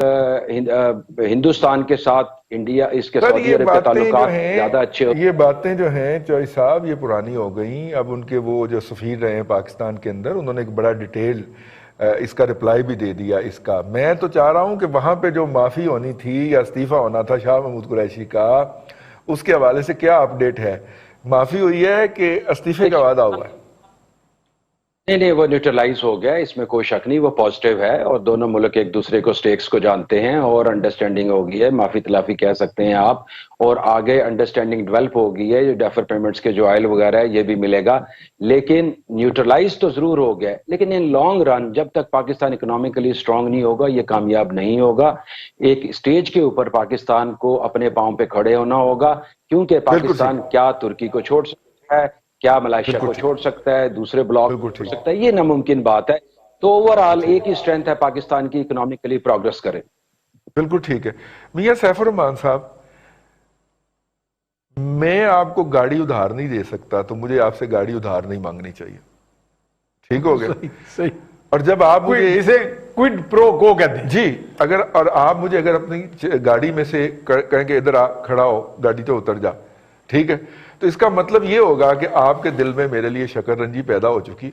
ہندوستان کے ساتھ انڈیا اس کے سر سعودی یہ عرب کے باتیں تعلقات جو ہیں زیادہ اچھے یہ باتیں جو ہیں چوئی صاحب یہ پرانی ہو گئیں. اب ان کے وہ جو سفیر رہے ہیں پاکستان کے اندر انہوں نے ایک بڑا ڈیٹیل اس کا رپلائی بھی دے دیا اس کا. میں تو چاہ رہا ہوں کہ وہاں پہ جو معافی ہونی تھی یا استعفیٰ ہونا تھا شاہ محمود قریشی کا, اس کے حوالے سے کیا اپڈیٹ ہے؟ معافی ہوئی ہے کہ استعفے کا وعدہ ہوا ہے؟ نہیں, وہ نیوٹرلائز ہو گیا, اس میں کوئی شک نہیں, وہ پازیٹیو ہے اور دونوں ملک ایک دوسرے کو سٹیکس کو جانتے ہیں اور انڈرسٹینڈنگ ہو گئی ہے, معافی تلافی کہہ سکتے ہیں آپ, اور آگے انڈرسٹینڈنگ ڈیولپ ہو گئی ہے. جو ڈیفر پیمنٹس کے جو آئل وغیرہ ہے یہ بھی ملے گا, لیکن نیوٹرلائز تو ضرور ہو گیا, لیکن ان لانگ رن جب تک پاکستان اکنامکلی اسٹرانگ نہیں ہوگا یہ کامیاب نہیں ہوگا. ایک اسٹیج کے اوپر پاکستان کو اپنے پاؤں پہ کھڑے ہونا ہوگا, کیونکہ پاکستان کیا ترکی کو چھوڑ سکتا ہے, کیا ملائیشیا کو چھوڑ سکتا ہے, دوسرے بلاک کو چھوڑ سکتا ہے, یہ ناممکن بات ہے. تو اوورآل ایک ہی اسٹرینتھ ہے پاکستان کی, اکنامکلی پروگرس کرے. بالکل ٹھیک ہے. میاں سیف الرحمان صاحب, میں آپ کو گاڑی ادھار نہیں دے سکتا تو مجھے آپ سے گاڑی ادھار نہیں مانگنی چاہیے, ٹھیک ہو گیا؟ صحیح. اور جب آپ مجھے جسے کوئڈ پرو کو کہتے ہیں جی, اور آپ مجھے اگر اپنی گاڑی میں سے کہیں کہ ادھر کھڑا ہو, گاڑی سے اتر جا, ٹھیک ہے, تو اس کا مطلب یہ ہوگا کہ آپ کے دل میں میرے لیے شکر رنجی پیدا ہو چکی ہے,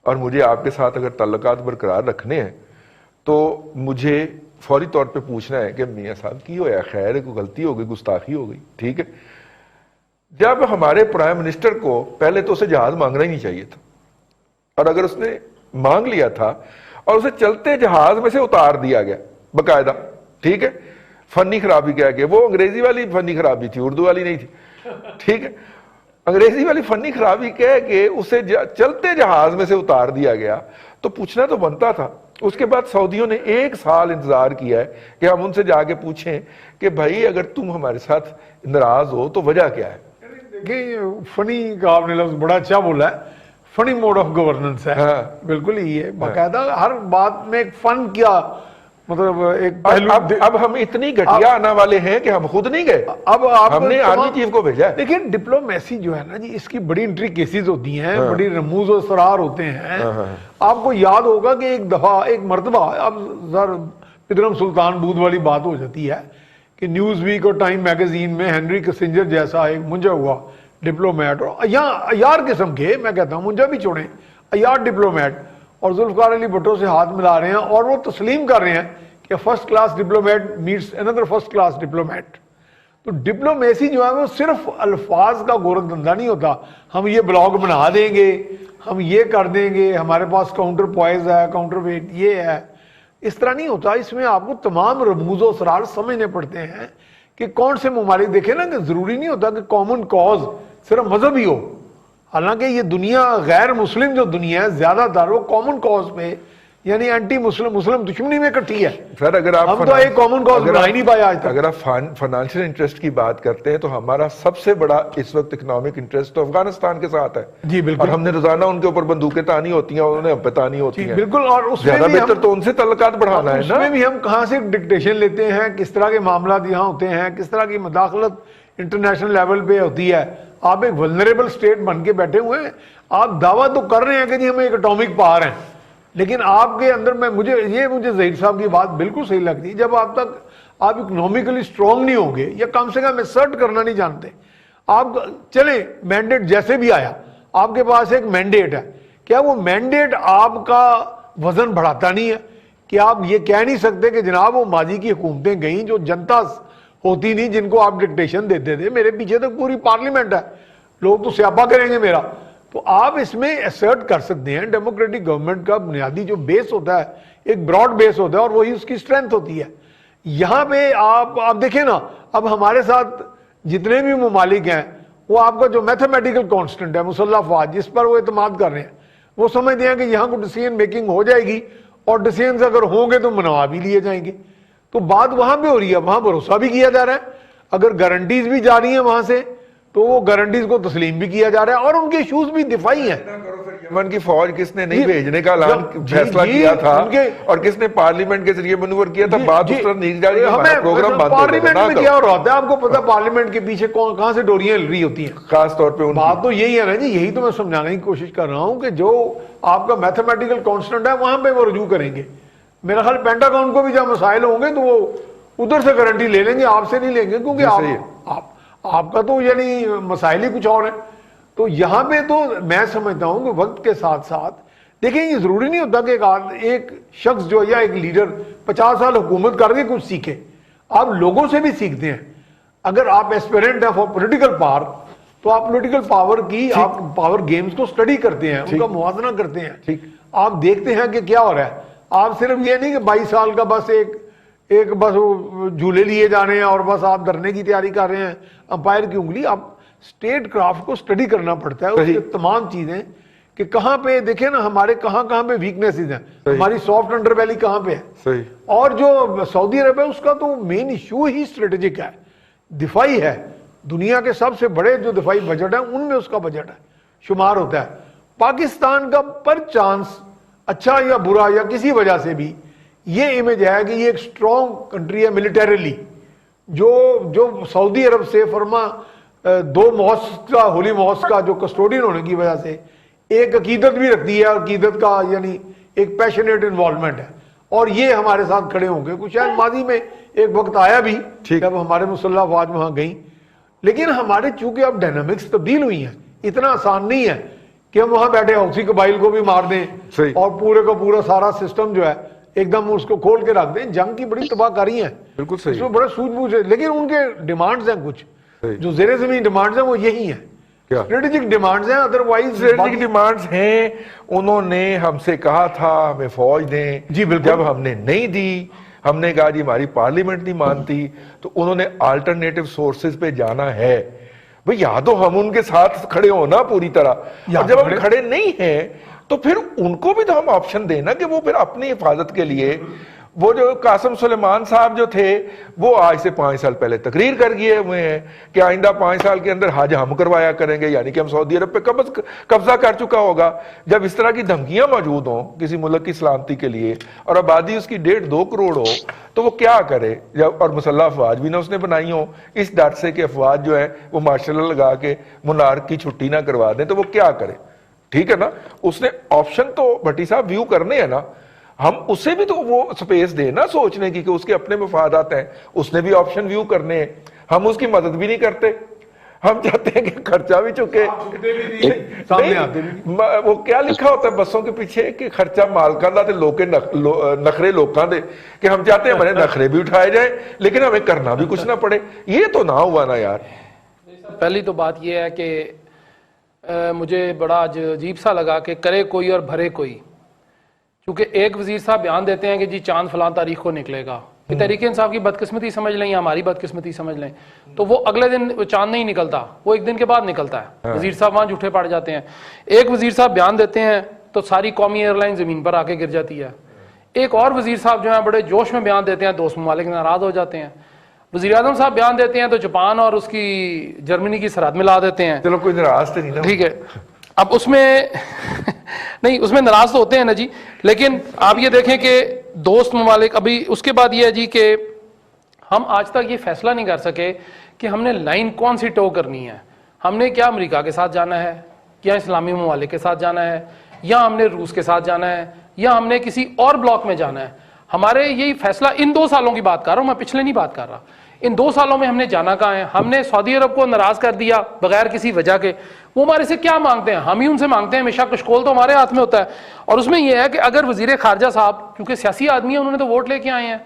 اور مجھے آپ کے ساتھ اگر تعلقات برقرار رکھنے ہیں تو مجھے فوری طور پہ پوچھنا ہے کہ میاں صاحب کی ہوا, خیر ہے, کوئی غلطی ہو گئی, گستاخی ہو گئی, ٹھیک ہے. جب ہمارے پرائم منسٹر کو پہلے تو اسے جہاز مانگنا ہی نہیں چاہیے تھا, اور اگر اس نے مانگ لیا تھا اور اسے چلتے جہاز میں سے اتار دیا گیا باقاعدہ, ٹھیک ہے, فنی خرابی کہہ کے, وہ انگریزی والی فنی خرابی تھی, اردو والی نہیں تھی, ٹھیک ہے, انگریزی والی فنی خرابی کہہ کے اسے چلتے جہاز میں سے اتار دیا گیا, تو پوچھنا تو بنتا تھا. اس کے بعد سعودیوں نے 1 سال انتظار کیا ہے کہ ہم ان سے جا کے پوچھیں کہ بھائی اگر تم ہمارے ساتھ ناراض ہو تو وجہ کیا ہے. دیکھیں فنی کا آپ نے لفظ بڑا اچھا بولا ہے, فنی موڈ آف گورننس ہے, بالکل ہی ہے, باقاعدہ ہر بات میں ایک فن کیا مطلب ایک پہلو. اب ہم اتنی گھٹیا آنا والے ہیں کہ ہم خود نہیں گئے, اب ہم نے آرمی چیف کو بھیجا ہے. لیکن ڈپلومیسی جو ہے نا جی, اس کی بڑی انٹریکیسیز ہوتی ہیں, بڑی رموز و اسرار ہوتے ہیں. آپ کو یاد ہوگا کہ ایک دفعہ ایک مرتبہ, اب ذرا پدرم سلطان بود والی بات ہو جاتی ہے کہ نیوز ویک اور ٹائم میگزین میں ہنری کسنجر جیسا ایک منجا ہوا ڈپلومیٹ, اور عیار قسم کے, میں کہتا ہوں منجا بھی چھوڑیں, عیار ڈپلومیٹ, اور ذوالفقار علی بھٹو سے ہاتھ ملا رہے ہیں اور وہ تسلیم کر رہے ہیں کہ first class diplomat meets another first class diplomat. تو ڈپلومیسی جو ہے وہ صرف الفاظ کا گورکھ دھندا نہیں ہوتا, ہم یہ بلاگ بنا دیں گے, ہم یہ کر دیں گے, ہمارے پاس کاؤنٹر پوائز ہے, کاؤنٹر ویٹ یہ ہے, اس طرح نہیں ہوتا. اس میں آپ کو تمام رموز و اسرار سمجھنے پڑتے ہیں کہ کون سے ممالک. دیکھیں نا کہ ضروری نہیں ہوتا کہ کامن کاز صرف مذہب ہی ہو, حالانکہ یہ دنیا غیر مسلم جو دنیا ہے زیادہ تر وہ کامن کاز پہ یعنی اینٹی مسلم دشمنی میں کٹھی ہے. سر اگر آپ ہم تو ایک کامن کاز بنا ہی نہیں پایا آج تک. اگر آپ فائنانشل انٹرسٹ کی بات کرتے ہیں تو ہمارا سب سے بڑا اس وقت اکنامک انٹرسٹ تو افغانستان کے ساتھ ہے جی بالکل, اور ہم نے روزانہ ان کے اوپر بندوقیں تانی ہوتی ہیں اور انہیں ہم پہ تانی ہوتی ہیں بالکل. اور اس میں زیادہ بھی بہتر تو ان سے تعلقات بڑھانا ہے نا. اس میں بھی ہم کہاں سے ڈکٹیشن لیتے ہیں, کس طرح کے معاملات یہاں ہوتے ہیں, کس طرح کی مداخلت انٹرنیشنل لیول پہ ہوتی ہے. آپ ایک ولنریبل سٹیٹ بن کے بیٹھے ہوئے ہیں, آپ دعویٰ تو کر رہے ہیں کہ جی ہم ایک اٹامک پاور ہیں, لیکن آپ کے اندر میں مجھے ظہیر صاحب کی بات بالکل صحیح لگتی ہے, جب آپ تک آپ اکنامکلی اسٹرانگ نہیں ہوں گے یا کم سے کم ایسرٹ کرنا نہیں جانتے, آپ چلیں مینڈیٹ جیسے بھی آیا, آپ کے پاس ایک مینڈیٹ ہے, کیا وہ مینڈیٹ آپ کا وزن بڑھاتا نہیں ہے کہ آپ یہ کہہ نہیں سکتے کہ جناب وہ ماضی کی حکومتیں گئیں جو جنتا ہوتی نہیں, جن کو آپ ڈکٹیشن دیتے تھے, میرے پیچھے تو پوری پارلیمنٹ ہے, لوگ تو سیاپا کریں گے میرا. تو آپ اس میں ایسرٹ کر سکتے ہیں. ڈیموکریٹک گورنمنٹ کا بنیادی جو بیس ہوتا ہے ایک براڈ بیس ہوتا ہے اور وہی اس کی اسٹرینتھ ہوتی ہے. یہاں پہ آپ دیکھیں نا, اب ہمارے ساتھ جتنے بھی ممالک ہیں وہ آپ کا جو میتھمیٹیکل کانسٹنٹ ہے مسلح افواج, جس پر وہ اعتماد کر رہے ہیں, وہ سمجھتے ہیں کہ یہاں کو ڈیسیژن میکنگ ہو جائے گی اور ڈیسیژنز اگر ہوں گے تو منوا بھی لیے جائیں گے. تو بات وہاں پہ ہو رہی ہے, وہاں بھروسہ بھی کیا جا رہا ہے, اگر گارنٹیز بھی جا رہی ہیں وہاں سے تو وہ گارنٹیز کو تسلیم بھی کیا جا رہا ہے, اور ان کے ایشوز بھی دفاعی ہیں. یمن کی فوج کس نے نہیں بھیجنے کا اعلان فیصلہ کیا تھا اور کس نے پارلیمنٹ کے ذریعے منور کیا تھا, بات اس طرح نہیں جا رہی, ہمارا پروگرام بند پارلیمنٹ میں کیا ہو رہا ہے آپ کو پتا, پارلیمنٹ کے پیچھے کہاں سے ڈوریاں ہل رہی ہوتی ہیں, خاص طور پہ بات تو یہی ہے نا جی. یہی تو میں سمجھانے کی کوشش کر رہا ہوں کہ جو آپ کا میتھمیٹیکل کانسٹنٹ ہے وہاں پہ وہ رجوع کریں گے, میرا خیال پینٹاگون کو بھی جب مسائل ہوں گے تو وہ ادھر سے گارنٹی لے لیں گے, آپ سے نہیں لیں گے, کیونکہ آپ کا تو یعنی مسائل ہی کچھ اور ہیں. تو یہاں پہ تو میں سمجھتا ہوں کہ وقت کے ساتھ ساتھ دیکھیں, یہ ضروری نہیں ہوتا کہ ایک شخص جو یا ایک لیڈر 50 سال حکومت کر کے کچھ سیکھے, آپ لوگوں سے بھی سیکھتے ہیں. اگر آپ ایسپیرنٹ ہیں فار پولیٹیکل پاور تو آپ پولیٹیکل پاور کی آپ پاور گیمز کو سٹڈی کرتے ہیں, ان کا موازنہ کرتے ہیں, آپ دیکھتے ہیں کہ کیا ہو رہا ہے. آپ صرف یہ نہیں کہ 22 سال کا بس ایک بس جھولے لیے جانے ہیں اور بس آپ دھرنے کی تیاری کر رہے ہیں امپائر کی انگلی. آپ اسٹیٹ کرافٹ کو سٹڈی کرنا پڑتا ہے, اس کی تمام چیزیں کہ کہاں پہ دیکھیں نا ہمارے کہاں پہ ویکنیسز ہیں, ہماری سافٹ انڈر ویلی کہاں پہ ہے. اور جو سعودی عرب ہے اس کا تو مین ایشو ہی اسٹریٹجک ہے, دفاعی ہے. دنیا کے سب سے بڑے جو دفاعی بجٹ ہیں ان میں اس کا بجٹ ہے شمار ہوتا ہے. پاکستان کا پر چانس اچھا یا برا یا کسی وجہ سے بھی یہ امیج ہے کہ یہ ایک سٹرونگ کنٹری ہے ملیٹریلی, جو سعودی عرب سے فرما 2 ماسک کا ہولی ماسک کا جو کسٹوڈین ہونے کی وجہ سے ایک عقیدت بھی رکھتی ہے, اور عقیدت کا یعنی ایک پیشنیٹ انوالومنٹ ہے. اور یہ ہمارے ساتھ کھڑے ہوں گے. کچھ شاید ماضی میں ایک وقت آیا بھی جب ہمارے مسلح افواج وہاں گئیں, لیکن ہمارے چونکہ اب ڈائنامکس تبدیل ہوئی ہیں, اتنا آسان نہیں ہے کہ ہم وہاں بیٹھے حوثی قبائل کو بھی مار دیں اور پورے کا پورا سارا سسٹم جو ہے ایک دم اس کو کھول کے رکھ دیں. جنگ کی بڑی تباہ کاری ہیں, بالکل صحیح, اس میں بڑے سوجھ بوجھ ہے, لیکن ان کے ڈیمانڈز ہیں کچھ جو زیر زمین ڈیمانڈز ہیں وہ یہی ہیں, اسٹریٹجک ڈیمانڈز ہیں. ادروائز اسٹریٹجک ڈیمانڈز ہیں. انہوں نے ہم سے کہا تھا ہمیں فوج دیں, جی بالکل, جب ہم نے نہیں دی, ہم نے کہا جی ہماری پارلیمنٹ نہیں مانتی, تو انہوں نے آلٹرنیٹو سورسز پہ جانا ہے. بھئی یا تو ہم ان کے ساتھ کھڑے ہونا پوری طرح, اور جب ہم کھڑے نہیں ہیں تو پھر ان کو بھی تو ہم آپشن دینا کہ وہ پھر اپنی حفاظت کے لیے. وہ جو قاسم سلیمان صاحب جو تھے وہ آج سے 5 سال پہلے تقریر کر گئے ہوئے ہیں کہ آئندہ 5 سال کے اندر حج ہم کروایا کریں گے, یعنی کہ ہم سعودی عرب پہ قبضہ کر چکا ہوگا. جب اس طرح کی دھمکیاں موجود ہوں کسی ملک کی سلامتی کے لیے اور آبادی اس کی 1.5-2 کروڑ ہو تو وہ کیا کرے, اور مسلح افواج بھی نہ اس نے بنائی ہوں اس ڈر سے کہ افواج جو ہے وہ مارشل لا لگا کے منارک کی چھٹی نہ کروا دیں, تو وہ کیا کرے. ٹھیک ہے نا, اس نے آپشن تو بھٹی صاحب ویو کرنے ہیں نا, ہم اسے بھی تو وہ سپیس دے نا سوچنے کی کہ اس کے اپنے مفادات ہیں, اس نے بھی آپشن ویو کرنے ہیں. ہم اس کی مدد بھی نہیں کرتے, ہم چاہتے ہیں کہ خرچہ بھی چکے. وہ کیا لکھا ہوتا ہے بسوں کے پیچھے کہ خرچہ مالکاں دا تے لوکے نخرے لوکاں دے, کہ ہم چاہتے ہیں ہمارے نخرے بھی اٹھائے جائیں لیکن ہمیں کرنا بھی کچھ نہ پڑے. یہ تو نہ ہوا نا یار. پہلی تو بات یہ ہے کہ مجھے بڑا عجیب سا لگا کہ کرے کوئی اور بھرے کوئی. چونکہ ایک وزیر صاحب بیان دیتے ہیں کہ جی چاند فلاں تاریخ کو نکلے گا, کہ تحریک انصاف کی بدقسمتی سمجھ لیں یا ہماری بدقسمتی سمجھ لیں, تو وہ اگلے دن چاند نہیں نکلتا, وہ ایک دن کے بعد نکلتا ہے. وزیر صاحب وہاں جھوٹے پڑ جاتے ہیں. ایک وزیر صاحب بیان دیتے ہیں تو ساری قومی ایئر لائن زمین پر آ کے گر جاتی ہے. ایک اور وزیر صاحب جو ہیں بڑے جوش میں بیان دیتے ہیں, دوست ممالک ناراض ہو جاتے ہیں. وزیر اعظم صاحب بیان دیتے ہیں تو جاپان اور اس کی جرمنی کی سرحد ملا دیتے ہیں. چلو کوئی ناراض تو نہیں نا, ٹھیک ہے. اب اس میں نہیں, اس میں ناراض تو ہوتے ہیں نا جی, لیکن آپ یہ دیکھیں کہ دوست ممالک, ابھی اس کے بعد یہ ہے جی کہ ہم آج تک یہ فیصلہ نہیں کر سکے کہ ہم نے لائن کون سی ٹو کرنی ہے. ہم نے کیا امریکہ کے ساتھ جانا ہے, یا اسلامی ممالک کے ساتھ جانا ہے, یا ہم نے روس کے ساتھ جانا ہے, یا ہم نے کسی اور بلاک میں جانا ہے. ہمارے یہی فیصلہ ان 2 سالوں کی بات کر رہا ہوں, میں پچھلے نہیں بات کر رہا. ان 2 سالوں میں ہم نے جانا کہاں ہے. ہم نے سعودی عرب کو ناراض کر دیا بغیر کسی وجہ کے. وہ ہمارے سے کیا مانگتے ہیں, ہم ہی ان سے مانگتے ہیں ہمیشہ. کشکول تو ہمارے ہاتھ میں ہوتا ہے. اور اس میں یہ ہے کہ اگر وزیر خارجہ صاحب کیونکہ سیاسی آدمی ہیں, انہوں نے تو ووٹ لے کے آئے ہیں,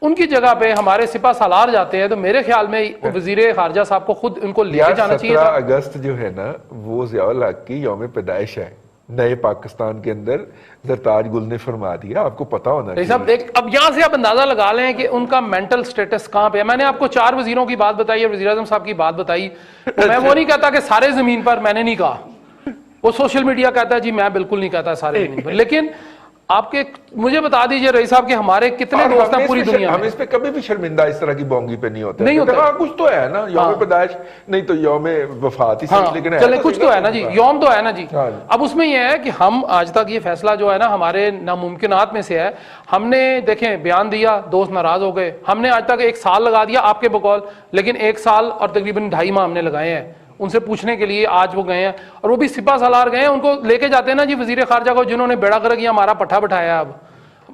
ان کی جگہ پہ ہمارے سپہ سالار جاتے ہیں, تو میرے خیال میں وزیر خارجہ صاحب کو خود ان کو لے کے جانا چاہیے تھا. 17 اگست جو ہے نا وہ ضیاء الحق کی یوم پیدائش ہے. نئے پاکستان کے اندر زرتاج گل نے فرما دیا, آپ کو پتا ہونا چاہیے. اب یہاں سے آپ اندازہ لگا لیں کہ ان کا مینٹل سٹیٹس کہاں پہ ہے. میں نے آپ کو 4 وزیروں کی بات بتائی اور وزیر اعظم صاحب کی بات بتائی. میں وہ نہیں کہتا کہ سارے زمین پر, میں نے نہیں کہا. وہ سوشل میڈیا کہتا ہے جی, میں بالکل نہیں کہتا سارے زمین پر. لیکن آپ کے مجھے بتا دیجئے رئیس صاحب کہ ہمارے کتنے دوست ہیں پوری دنیا میں. ہم اس پہ کبھی بھی شرمندہ اس طرح کی بونگی پہ نہیں ہوتے. نہیں ہوتا. ہاں کچھ تو ہے نا, یوم پیدائش نہیں تو یوم وفات ہی صحیح, لیکن چلے کچھ تو ہے نا جی, یوم تو ہے نا جی. اب اس میں یہ ہے کہ ہم آج تک یہ فیصلہ جو ہے نا ہمارے ناممکنات میں سے ہے. ہم نے دیکھیں بیان دیا, دوست ناراض ہو گئے. ہم نے آج تک 1 سال لگا دیا آپ کے بقول, لیکن 1 سال اور تقریباً 2.5 ماہ ہم نے لگائے ہیں ان سے پوچھنے کے لیے. آج وہ گئے ہیں اور وہ بھی سپہ سالار گئے ہیں, ان کو لے کے جاتے ہیں نا جی وزیر خارجہ کو, جنہوں نے بیڑا کر کے ہمارا پٹھا بٹھایا. اب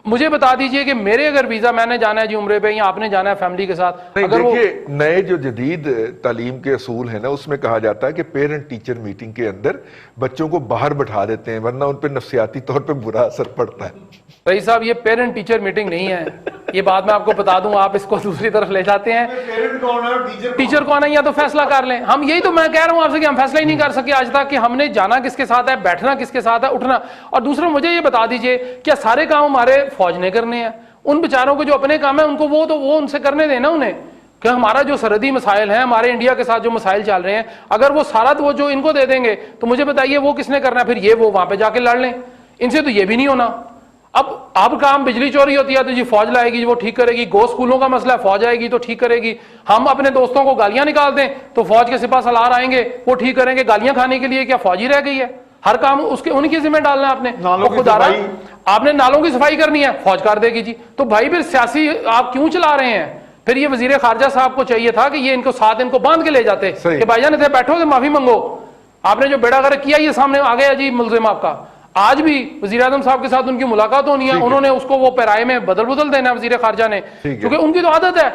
مجھے بتا دیجئے کہ میرے اگر ویزا میں نے جانا ہے جی عمرے پہ یا آپ نے جانا ہے فیملی کے ساتھ, نہیں اگر وہ دیکھیے نئے جو جدید تعلیم کے اصول ہیں نا اس میں کہا جاتا ہے کہ پیرنٹ ٹیچر میٹنگ کے اندر بچوں کو باہر بٹھا دیتے ہیں ورنہ ان پہ نفسیاتی طور پہ برا اثر پڑتا ہے. رئیس صاحب یہ پیرنٹ ٹیچر میٹنگ نہیں ہے, یہ بات میں آپ کو بتا دوں, آپ اس کو دوسری طرف لے جاتے ہیں. ٹیچر کون ہے یا تو فیصلہ کر لیں. ہم یہی تو میں کہہ رہا ہوں آپ سے کہ ہم فیصلہ ہی نہیں کر سکے آج تک کہ ہم نے جانا کس کے ساتھ ہے, بیٹھنا کس کے ساتھ ہے, اٹھنا. اور دوسرا مجھے یہ بتا دیجئے کیا سارے کام ہمارے فوج نے کرنے ہیں؟ ان بیچاروں کے جو اپنے کام ہیں ان کو وہ ان سے کرنے دینا انہیں, کہ ہمارا جو سرحدی مسائل ہیں, ہمارے انڈیا کے ساتھ جو مسائل چل رہے ہیں, اگر وہ سارا وہ جو ان کو دے دیں گے تو مجھے بتائیے وہ کس نے کرنا ہے پھر؟ یہ وہ وہاں پہ جا کے لڑ لیں, ان سے تو یہ بھی نہیں ہونا. اب کام بجلی چوری ہوتی ہے تو جی فوج لائے گی, وہ ٹھیک کرے گی. گو اسکولوں کا مسئلہ فوج آئے گی تو ٹھیک کرے گی. ہم اپنے دوستوں کو گالیاں نکال دیں تو فوج کے سپاہ سالار آئیں گے, وہ ٹھیک کریں گے. گالیاں کھانے کے لیے کیا فوج ہی رہ گئی ہے؟ ہر کام اس کے ان کی ذمہ ڈالنا ہے آپ نے. خدا رہا آپ نے نالوں کی صفائی کرنی ہے, فوج کر دے گی جی. تو بھائی پھر سیاسی آپ کیوں چلا رہے ہیں؟ پھر یہ وزیر خارجہ صاحب کو چاہیے تھا کہ یہ ان کو ساتھ ان کو باندھ کے لے جاتے کہ بھائی جان اتنے بیٹھو تو معافی منگو, آپ نے جو بیڑا غرق کیا یہ سامنے آ گیا جی ملزم آپ کا. آج بھی وزیر اعظم صاحب کے ساتھ ان کی ملاقات ہونی ہے, انہوں نے اس کو وہ پیرائے میں بدل دینا ہے وزیر خارجہ نے, کیونکہ ان کی تو عادت ہے